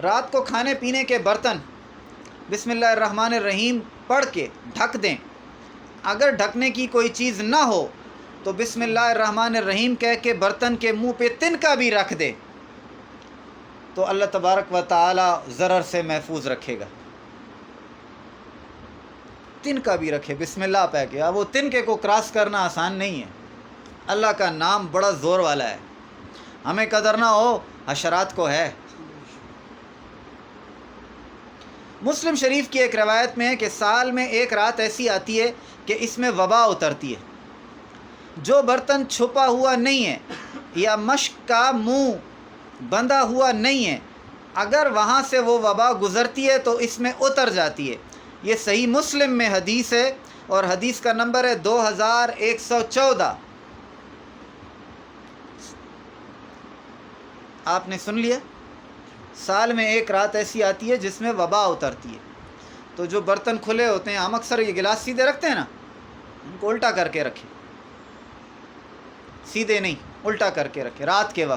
رات کو کھانے پینے کے برتن بسم اللہ الرحمن الرحیم پڑھ کے ڈھک دیں۔ اگر ڈھکنے کی کوئی چیز نہ ہو تو بسم اللہ الرحمن الرحیم کہہ کے برتن کے منہ پہ تنکا بھی رکھ دے تو اللہ تبارک و تعالی ضرر سے محفوظ رکھے گا۔ تنکا بھی رکھے بسم اللہ پہ کے، اب وہ تنکے کو کراس کرنا آسان نہیں ہے، اللہ کا نام بڑا زور والا ہے، ہمیں قدر نہ ہو حشرات کو ہے۔ مسلم شریف کی ایک روایت میں ہے کہ سال میں ایک رات ایسی آتی ہے کہ اس میں وبا اترتی ہے۔ جو برتن چھپا ہوا نہیں ہے یا مشک کا منہ بندھا ہوا نہیں ہے، اگر وہاں سے وہ وبا گزرتی ہے تو اس میں اتر جاتی ہے۔ یہ صحیح مسلم میں حدیث ہے اور حدیث کا نمبر ہے 2114۔ آپ نے سن لیا، سال میں ایک رات ایسی آتی ہے جس میں وبا اترتی ہے۔ تو جو برتن کھلے ہوتے ہیں، ہم اکثر یہ گلاس سیدھے رکھتے ہیں نا، ان کو الٹا کر کے رکھیں، سیدھے نہیں الٹا کر کے رکھیں رات کے وقت۔